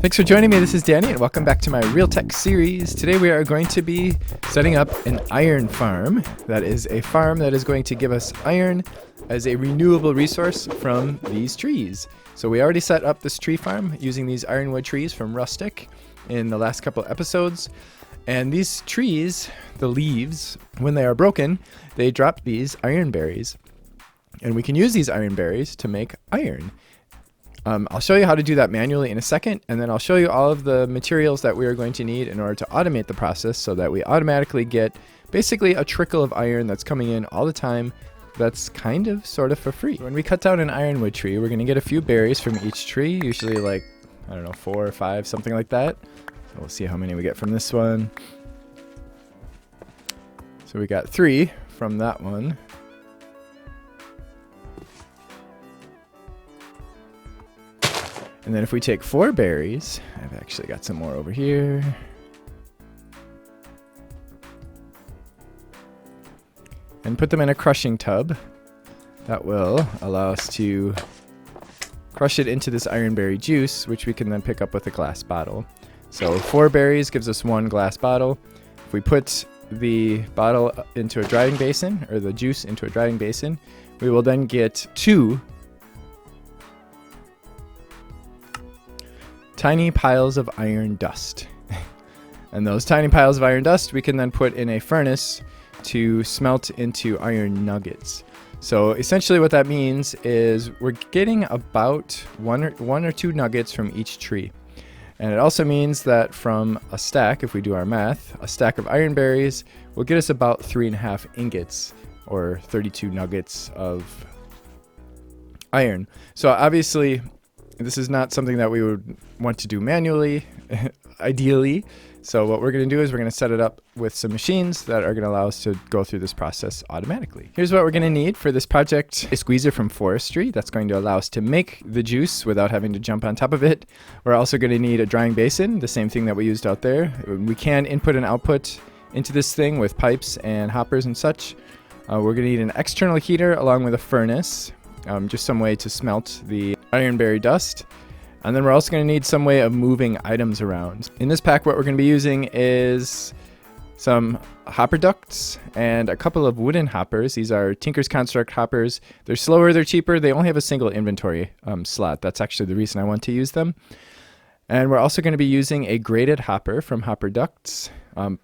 Thanks for joining me. This is Danny and welcome back to my Real Tech series. Today we are going to be setting up an iron farm. That is a farm that is going to give us iron as a renewable resource from these trees. So we already set up this tree farm using these Ironwood trees from Rustic in the last couple episodes. And these trees, the leaves, when they are broken, they drop these iron berries. And we can use these iron berries to make iron. I'll show you how to do that manually in a second, and then I'll show you all of the materials that we are going to need in order to automate the process so that we automatically get basically a trickle of iron that's coming in all the time that's kind of sort of for free. When we cut down an ironwood tree, we're going to get a few berries from each tree, usually like, I don't know, 4 or 5, something like that. So we'll see how many we get from this one. So we got 3 from that one. And then if we take 4 berries, I've actually got some more over here. And put them in a crushing tub. That will allow us to crush it into this ironberry juice, which we can then pick up with a glass bottle. So 4 berries gives us 1 glass bottle. If we put the bottle into a drying basin, or the juice into a drying basin, we will then get 2 tiny piles of iron dust. And those tiny piles of iron dust we can then put in a furnace to smelt into iron nuggets. So essentially what that means is we're getting about one or two nuggets from each tree. And it also means that from a stack, if we do our math, a stack of iron berries will get us about 3.5 ingots or 32 nuggets of iron. So obviously this is not something that we would want to do manually, ideally. So what we're going to do is we're going to set it up with some machines that are going to allow us to go through this process automatically. Here's what we're going to need for this project: a squeezer from forestry that's going to allow us to make the juice without having to jump on top of it. We're also going to need a drying basin, the same thing that we used out there. We can input and output into this thing with pipes and hoppers and such. We're going to need an external heater along with a furnace, just some way to smelt the ironberry dust. And then we're also going to need some way of moving items around. In this pack, what we're going to be using is some hopper ducts and a couple of wooden hoppers. These are Tinker's Construct hoppers. They're slower, they're cheaper. They only have a single inventory slot. That's actually the reason I want to use them. And we're also going to be using a graded hopper from Hopper Ducts,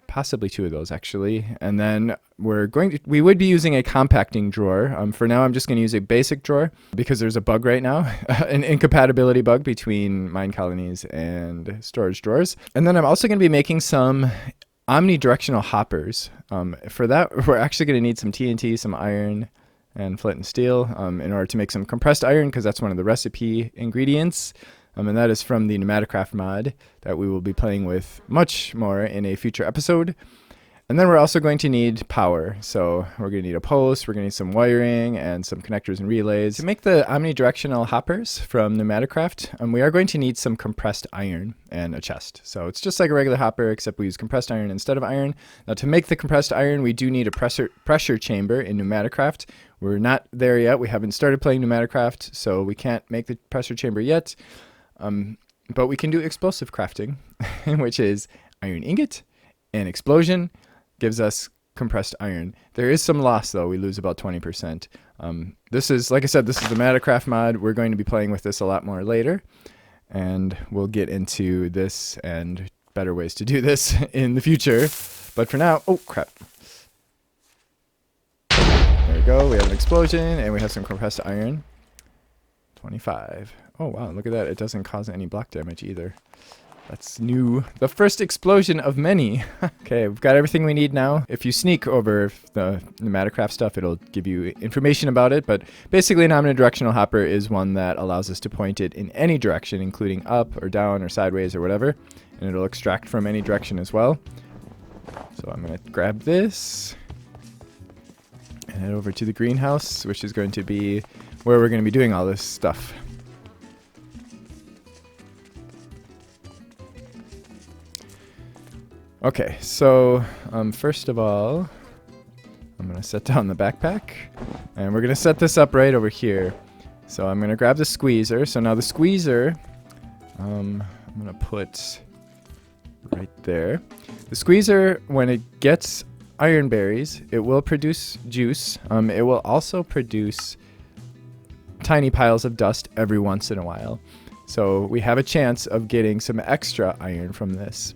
possibly 2 of those actually. And then we would be using a compacting drawer. For now, I'm just going to use a basic drawer because there's a bug right now, an incompatibility bug between mine colonies and storage drawers. And then I'm also going to be making some omnidirectional hoppers. For that, we're actually going to need some TNT, some iron, and flint and steel in order to make some compressed iron, because that's one of the recipe ingredients. And that is from the Pneumaticraft mod that we will be playing with much more in a future episode. And then we're also going to need power. So we're going to need a post, we're going to need some wiring and some connectors and relays. To make the omnidirectional hoppers from Pneumaticraft, we are going to need some compressed iron and a chest. So it's just like a regular hopper, except we use compressed iron instead of iron. Now to make the compressed iron, we do need a pressure chamber in Pneumaticraft. We're not there yet. We haven't started playing Pneumaticraft, so we can't make the pressure chamber yet. But we can do explosive crafting, which is iron ingot and explosion gives us compressed iron. There is some loss though. We lose about 20%. This is, like I said, this is the Pneumaticraft mod. We're going to be playing with this a lot more later, and we'll get into this and better ways to do this in the future. But for now, oh crap. There we go. We have an explosion and we have some compressed iron. 25. Oh wow, look at that. It doesn't cause any block damage either. That's new. The first explosion of many. Okay, we've got everything we need now. If you sneak over the Pneumaticraft stuff, it'll give you information about it. But basically an omnidirectional hopper is one that allows us to point it in any direction, including up or down or sideways or whatever. And it'll extract from any direction as well. So I'm going to grab this and head over to the greenhouse, which is going to be where we're going to be doing all this stuff. Okay, so first of all, I'm going to set down the backpack, and we're going to set this up right over here. So I'm going to grab the squeezer. So now the squeezer, I'm going to put right there. The squeezer, when it gets iron berries, it will produce juice. It will also produce tiny piles of dust every once in a while. So we have a chance of getting some extra iron from this.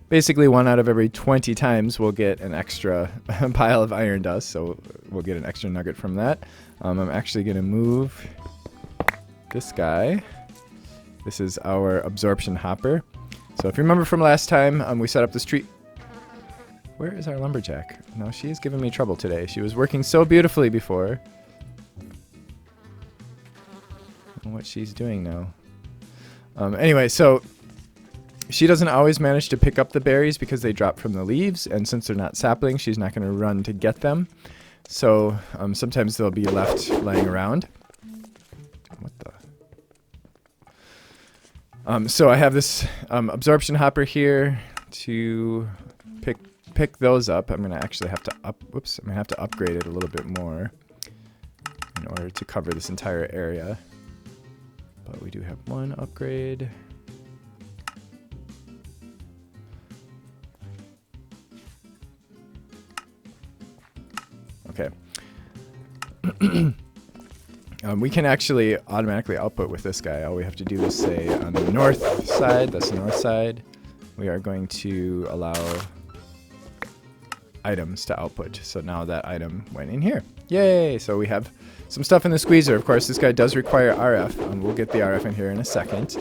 Basically, 1 out of every 20 times we'll get an extra pile of iron dust, so we'll get an extra nugget from that. I'm actually going to move this guy. This is our absorption hopper. So if you remember from last time, we set up this tree. Where is our lumberjack? No, she's giving me trouble today. She was working so beautifully before. What she's doing now. Anyway, so she doesn't always manage to pick up the berries because they drop from the leaves, and since they're not saplings, she's not going to run to get them. So sometimes they'll be left laying around. What the? So I have this absorption hopper here to pick those up. I'm going to actually have to I'm going to have to upgrade it a little bit more in order to cover this entire area. But we do have one upgrade. Okay. We can actually automatically output with this guy. All we have to do is say on the north side, that's the north side, we are going to allow items to output. So now that item went in here. Yay! So we have some stuff in the squeezer. Of course, this guy does require RF, and we'll get the RF in here in a second.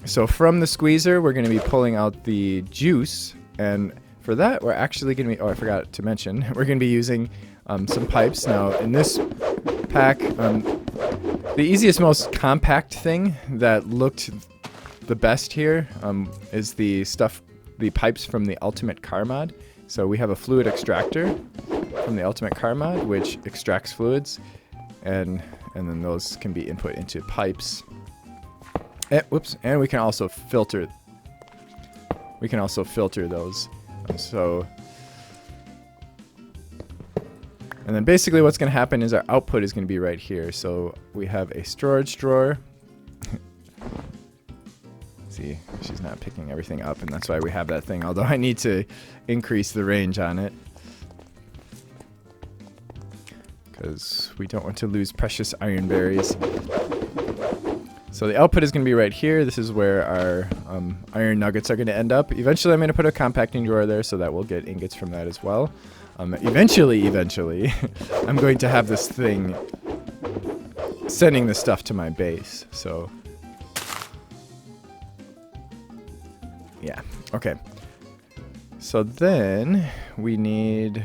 So from the squeezer, we're going to be pulling out the juice, and for that, we're actually going to be, oh, I forgot to mention, we're going to be using some pipes. Now, in this pack, the easiest, most compact thing that looked the best here is the pipes from the Ultimate Car Mod. So we have a fluid extractor from the Ultimate Car Mod, which extracts fluids, and then those can be input into pipes. And we can also filter. We can also filter those. And then basically what's going to happen is our output is going to be right here. So we have a storage drawer. See, she's not picking everything up, and that's why we have that thing, although I need to increase the range on it, because we don't want to lose precious iron berries. So the output is going to be right here. This is where our iron nuggets are going to end up. Eventually I'm going to put a compacting drawer there so that we'll get ingots from that as well. Eventually, I'm going to have this thing sending the stuff to my base. So yeah, okay. So then we need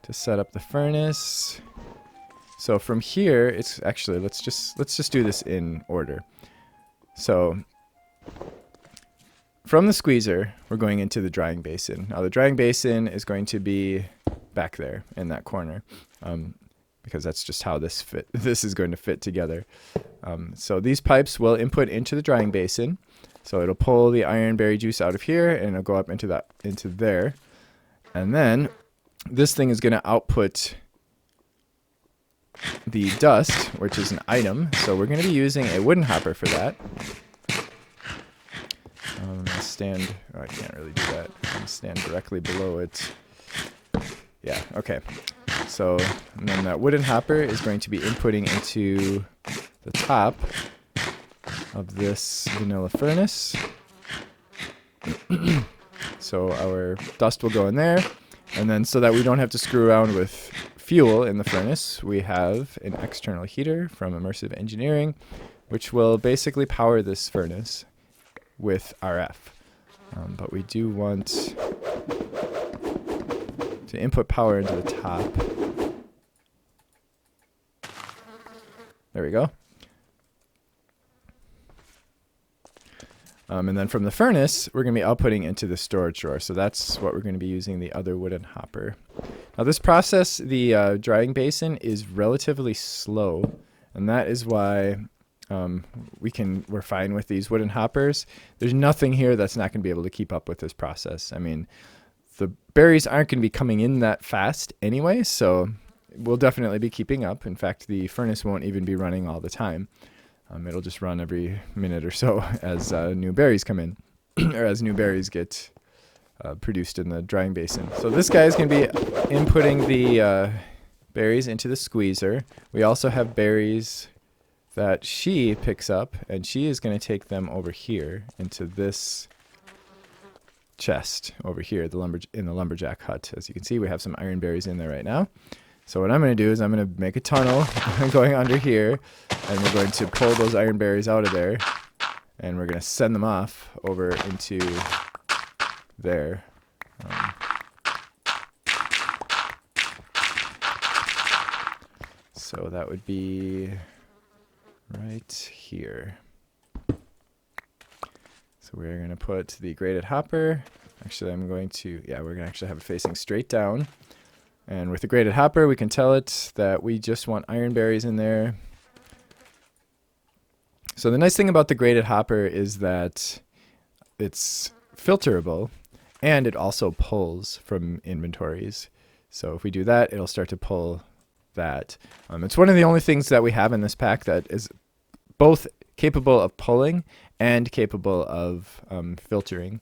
to set up the furnace. So from here, it's actually, let's just do this in order. So from the squeezer, we're going into the drying basin. Now the drying basin is going to be back there in that corner, because that's just how this is going to fit together. So these pipes will input into the drying basin. So it'll pull the iron berry juice out of here, and it'll go up into there. And then this thing is going to output the dust, which is an item. So we're going to be using a wooden hopper for that. I'm going to stand, oh, I can't really do that. I'm going to stand directly below it. Yeah, okay. So, and then that wooden hopper is going to be inputting into the top of this vanilla furnace. So our dust will go in there, and then so that we don't have to screw around with fuel in the furnace, we have an external heater from Immersive Engineering, which will basically power this furnace with RF. But we do want to input power into the top. There we go. And then from the furnace, we're going to be outputting into the storage drawer. So that's what we're going to be using the other wooden hopper. Now this process, the drying basin, is relatively slow. And that is why we're fine with these wooden hoppers. There's nothing here that's not going to be able to keep up with this process. I mean, the berries aren't going to be coming in that fast anyway, so we'll definitely be keeping up. In fact, the furnace won't even be running all the time. It'll just run every minute or so as new berries come in, or as new berries get produced in the drying basin. So this guy is going to be inputting the berries into the squeezer. We also have berries that she picks up, and she is going to take them over here into this chest over here, in the lumberjack hut. As you can see, we have some iron berries in there right now. So what I'm going to do is I'm going to make a tunnel going under here, and we're going to pull those iron berries out of there, and we're going to send them off over into there. So that would be right here. So we're going to put the graded hopper. Actually, we're going to actually have it facing straight down. And with the graded hopper, we can tell it that we just want iron berries in there. So the nice thing about the graded hopper is that it's filterable, and it also pulls from inventories. So if we do that, it'll start to pull that. It's one of the only things that we have in this pack that is both capable of pulling and capable of filtering.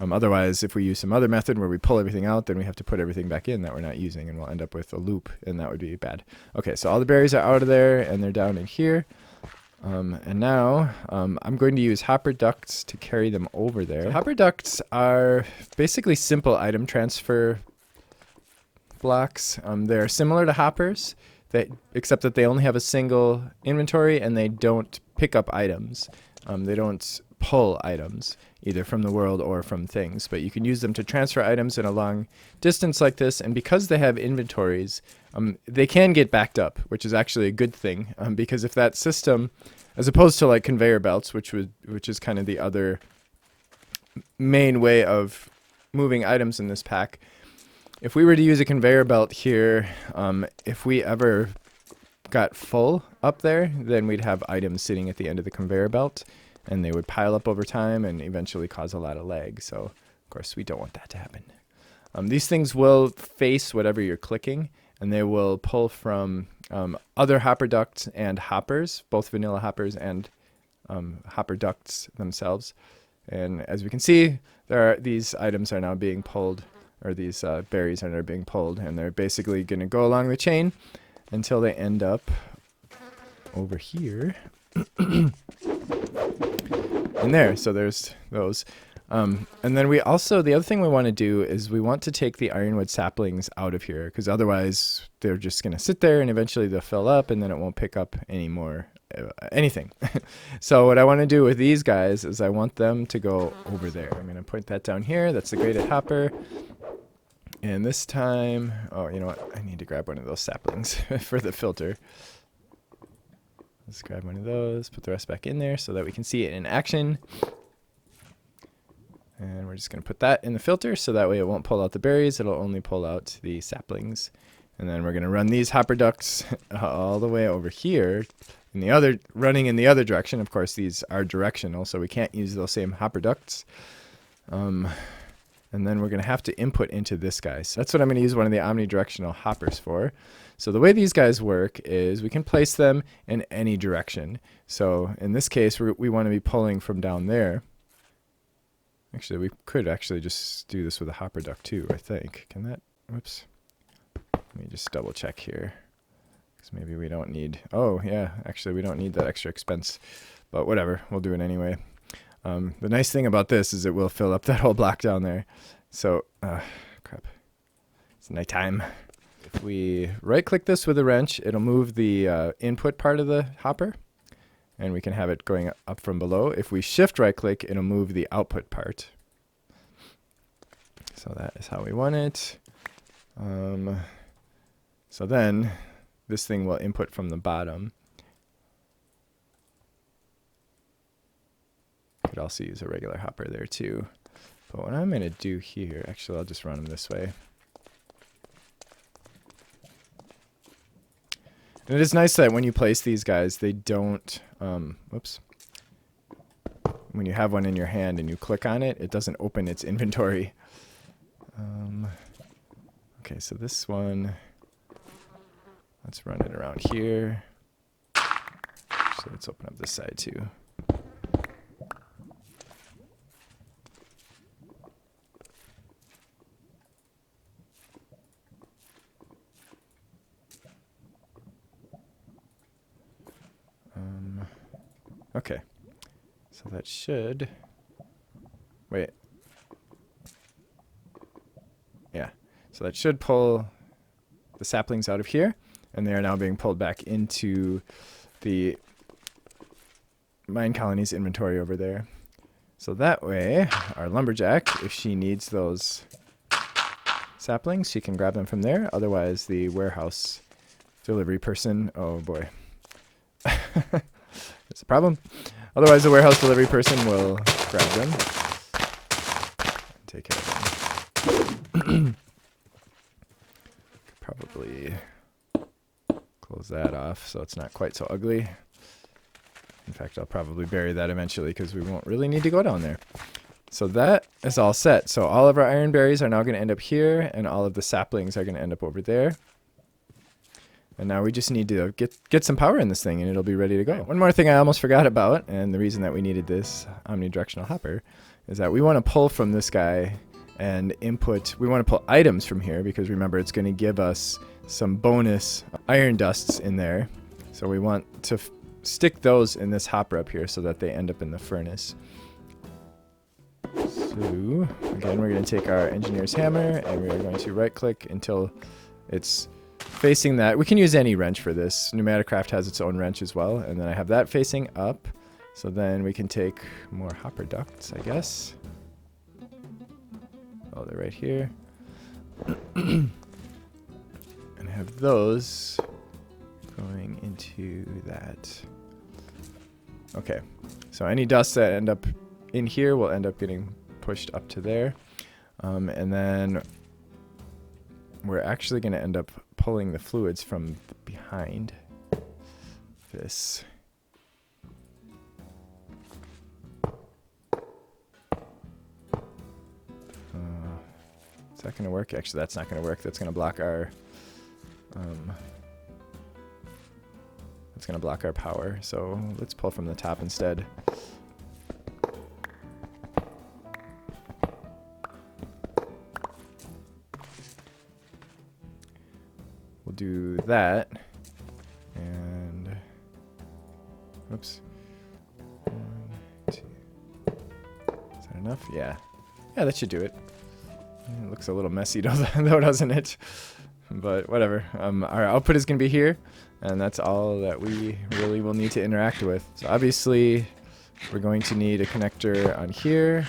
Otherwise, if we use some other method where we pull everything out, then we have to put everything back in that we're not using, and we'll end up with a loop, and that would be bad. Okay, so all the berries are out of there, and they're down in here. And now I'm going to use hopper ducts to carry them over there. So hopper ducts are basically simple item transfer blocks. They're similar to hoppers, except that they only have a single inventory, and they don't pick up items. They don't pull items, either from the world or from things, but you can use them to transfer items in a long distance like this. And because they have inventories, they can get backed up, which is actually a good thing, because if that system, as opposed to like conveyor belts, which is kind of the other main way of moving items in this pack, if we were to use a conveyor belt here, if we ever got full up there, then we'd have items sitting at the end of the conveyor belt, and they would pile up over time and eventually cause a lot of lag. So, of course, we don't want that to happen. These things will face whatever you're clicking, and they will pull from other hopper ducts and hoppers, both vanilla hoppers and hopper ducts themselves. And as we can see, these items are now being pulled, or these berries are now being pulled, and they're basically going to go along the chain until they end up over here. And there, so there's those. And then the other thing we want to do is we want to take the ironwood saplings out of here, because otherwise they're just going to sit there and eventually they'll fill up, and then it won't pick up anything. So what I want to do with these guys is I want them to go over there. I'm going to point that down here. That's the graded hopper. And this time, oh, you know what? I need to grab one of those saplings for the filter. Let's grab one of those, put the rest back in there so that we can see it in action. And we're just going to put that in the filter so that way it won't pull out the berries. It'll only pull out the saplings. And then we're going to run these hopper ducts all the way over here, running in the other direction. Of course, these are directional, so we can't use those same hopper ducts. And then we're going to have to input into this guy. So that's what I'm going to use one of the omnidirectional hoppers for. So the way these guys work is we can place them in any direction. So in this case, we want to be pulling from down there. Actually, we could actually just do this with a hopper duct too, I think. Can that? Whoops. Let me just double check here. Because maybe we don't need... Oh, yeah. Actually, we don't need that extra expense. But whatever. We'll do it anyway. The nice thing about this is it will fill up that whole block down there. So, crap. It's nighttime. If we right-click this with a wrench, it'll move the input part of the hopper, and we can have it going up from below. If we shift right-click, it'll move the output part. So that is how we want it. So then, this thing will input from the bottom. Could also use a regular hopper there too. But what I'm going to do here, actually I'll just run them this way. And it is nice that when you place these guys, they don't, whoops. When you have one in your hand and you click on it, it doesn't open its inventory. Okay, so this one, let's run it around here. Actually, let's open up this side too. Okay, so that should, wait, yeah, so that should pull the saplings out of here, and they are now being pulled back into the mine colony's inventory over there. So that way, our lumberjack, if she needs those saplings, she can grab them from there. Otherwise, the warehouse delivery person, oh boy, that's a problem. Otherwise, the warehouse delivery person will grab them and take care of them. Probably close that off so it's not quite so ugly. In fact, I'll probably bury that eventually because we won't really need to go down there. So that is all set. So all of our iron berries are now going to end up here, and all of the saplings are going to end up over there. And now we just need to get some power in this thing, and it'll be ready to go. One more thing I almost forgot about, and the reason that we needed this omnidirectional hopper, is that we want to pull from this guy and input. We want to pull items from here because remember, it's going to give us some bonus iron dusts in there. So we want to stick those in this hopper up here so that they end up in the furnace. So again, we're going to take our engineer's hammer and we are going to right click until it's facing that. We can use any wrench for this. Pneumaticraft has its own wrench as well. And then I have that facing up. So then we can take more hopper ducts, I guess. Oh, they're right here. And have those going into that. Okay. So any dust that end up in here will end up getting pushed up to there. And then we're actually going to end up pulling the fluids from behind this. Is that going to work? Actually, that's not going to work. That's going to block our that's going to block our power. So let's pull from the top instead. We'll do that. And oops. 1, 2. Is that enough? Yeah. Yeah, that should do it. It looks a little messy though, doesn't it? But whatever. Our output is going to be here, and that's all that we really will need to interact with. So obviously, we're going to need a connector on here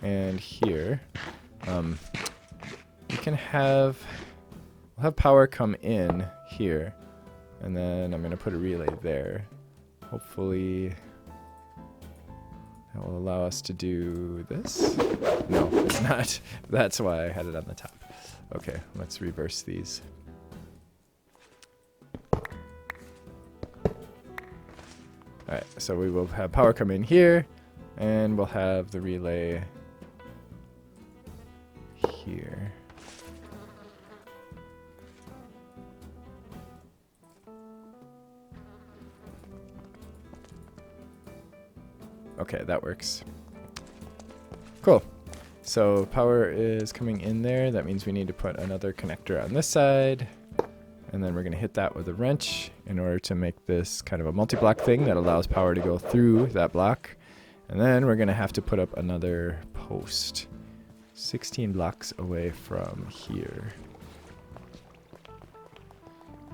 and here. We can have we'll have power come in here, and then I'm going to put a relay there. Hopefully that will allow us to do this. No, it's not. That's why I had it on the top. Okay, let's reverse these. Alright, so we will have power come in here, and we'll have the relay here. Okay, that works. Cool. So power is coming in there. That means we need to put another connector on this side. And then we're going to hit that with a wrench in order to make this kind of a multi-block thing that allows power to go through that block. And then we're going to have to put up another post 16 blocks away from here.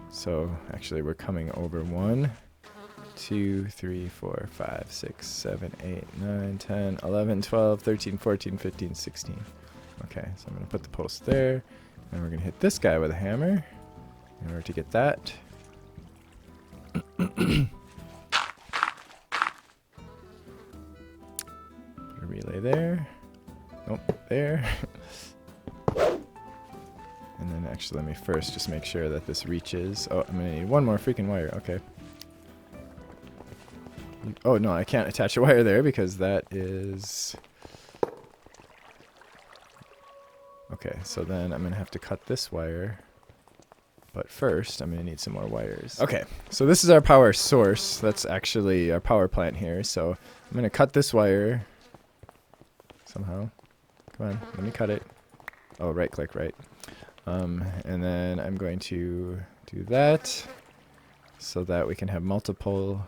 So actually we're coming over 1, 2, 3, 4, 5, 6, 7, 8, 9, 10, 11, 12, 13, 14, 15, 16. Okay, so I'm going to put the post there, and we're going to hit this guy with a hammer in order to get that. Put a relay there. Nope, there. And then actually let me first just make sure that this reaches. Oh, I'm going to need one more freaking wire. Okay. Oh, no, I can't attach a wire there because that is... Okay, so then I'm going to have to cut this wire But first, I'm going to need some more wires. Okay, so this is our power source. That's actually our power plant here. So I'm going to cut this wire somehow. Come on, let me cut it. Oh, right click, right. And then I'm going to do that so that we can have multiple,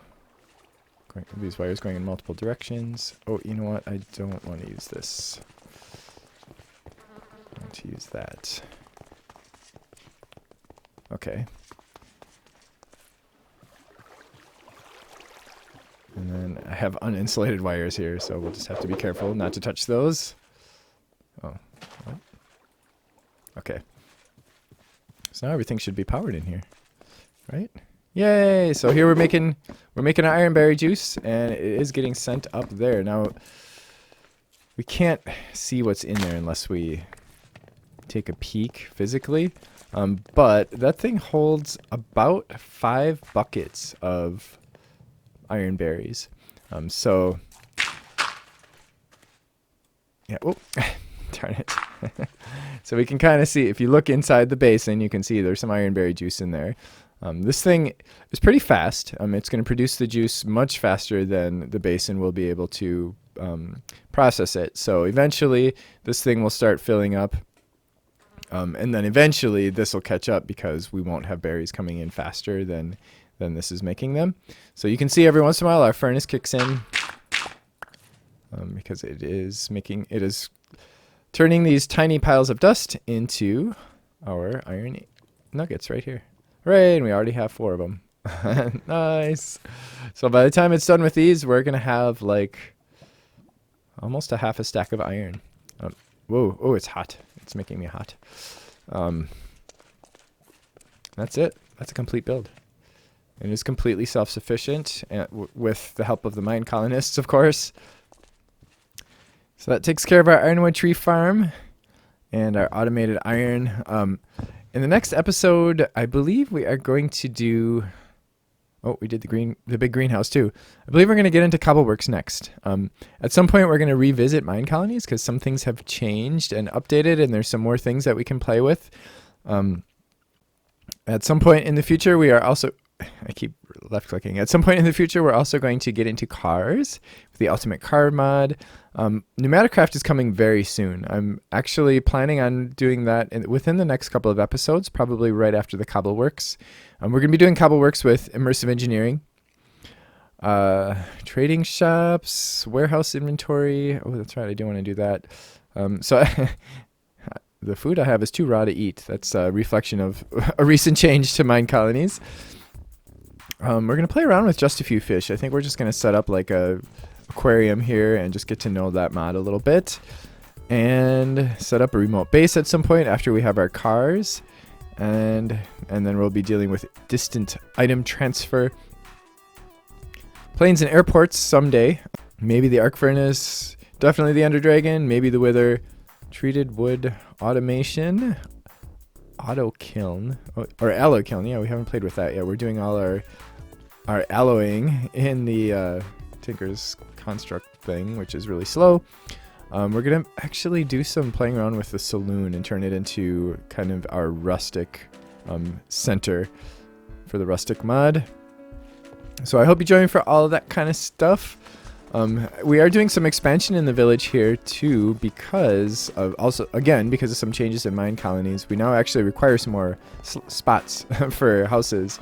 these wires going in multiple directions. Oh, you know what? I don't want to use this. I want to use that. Okay. And then I have uninsulated wires here, so we'll just have to be careful not to touch those. Oh. What? Okay. So now everything should be powered in here, right? Yay! So here we're making our ironberry juice, and it is getting sent up there. Now we can't see what's in there unless we take a peek physically. But that thing holds about 5 buckets of iron berries. So yeah, oh, darn it. So we can kind of see, if you look inside the basin, you can see there's some ironberry juice in there. This thing is pretty fast. It's going to produce the juice much faster than the basin will be able to process it. So eventually this thing will start filling up. And then eventually this will catch up because we won't have berries coming in faster than this is making them. So you can see every once in a while our furnace kicks in because it is turning these tiny piles of dust into our iron nuggets right here. Hooray, and we already have 4 of them. Nice. So by the time it's done with these, we're going to have like almost a half a stack of iron. Whoa, oh, it's hot. It's making me hot. That's it. That's a complete build. It is completely self-sufficient with the help of the mine colonists, of course. So that takes care of our Ironwood tree farm and our automated iron. In the next episode, I believe we are going to do... Oh, we did the big greenhouse too. I believe we're going to get into cobbleworks next. At some point, we're going to revisit mine colonies because some things have changed and updated, and there's some more things that we can play with. At some point in the future, we are also... I keep left clicking. At some point in the future, we're also going to get into cars with the Ultimate Car mod. Pneumaticraft is coming very soon. I'm actually planning on doing that within the next couple of episodes, probably right after the cobbleworks. We're going to be doing cobbleworks with immersive engineering, trading shops, warehouse inventory. Oh, that's right. I do want to do that. So the food I have is too raw to eat. That's a reflection of a recent change to mine colonies. We're going to play around with just a few fish. I think we're just going to set up like a aquarium here and just get to know that mod a little bit. And set up a remote base at some point after we have our cars. And then we'll be dealing with distant item transfer. Planes and airports someday. Maybe the arc furnace. Definitely the Ender Dragon. Maybe the Wither. Treated wood automation. Auto kiln. Or alloy kiln. Yeah, we haven't played with that yet. We're doing all our alloying in the Tinker's construct thing, which is really slow. We're going to actually do some playing around with the saloon and turn it into kind of our rustic center for the rustic mod. So I hope you join me for all of that kind of stuff. We are doing some expansion in the village here too because of some changes in mine colonies. We now actually require some more spots for houses.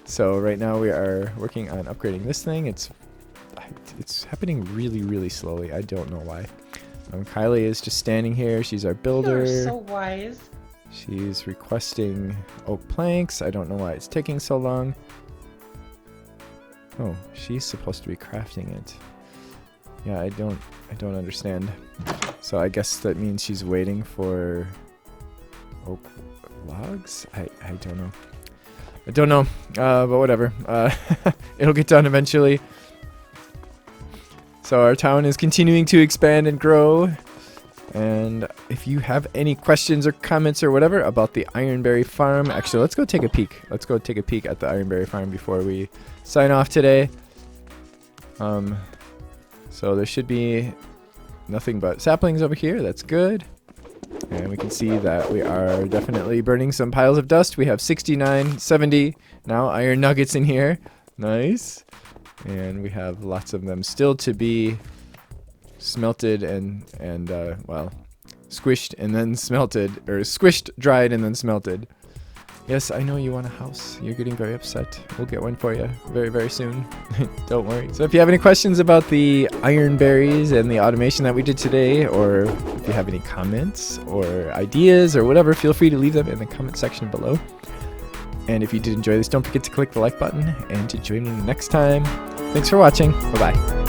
So right now we are working on upgrading this thing. It's happening really, really slowly. I don't know why. Kylie is just standing here. She's our builder. You're so wise. She's requesting oak planks. I don't know why it's taking so long. Oh, she's supposed to be crafting it. Yeah, I don't understand. So I guess that means she's waiting for oak logs? I don't know. I don't know, but whatever. It'll get done eventually. So our town is continuing to expand and grow. And if you have any questions or comments or whatever about the Ironberry farm, actually, let's go take a peek. Let's go take a peek at the Ironberry farm before we sign off today. So there should be nothing but saplings over here. That's good. And we can see that we are definitely burning some piles of dust. We have 69, 70 now iron nuggets in here. Nice. And we have lots of them still to be smelted and well, squished and then smelted, or squished, dried, and then smelted. Yes, I know you want a house. You're getting very upset. We'll get one for you very, very soon. Don't worry. So if you have any questions about the iron berries and the automation that we did today, or if you have any comments or ideas or whatever, feel free to leave them in the comment section below. And if you did enjoy this, don't forget to click the like button and to join me next time. Thanks for watching. Bye-bye.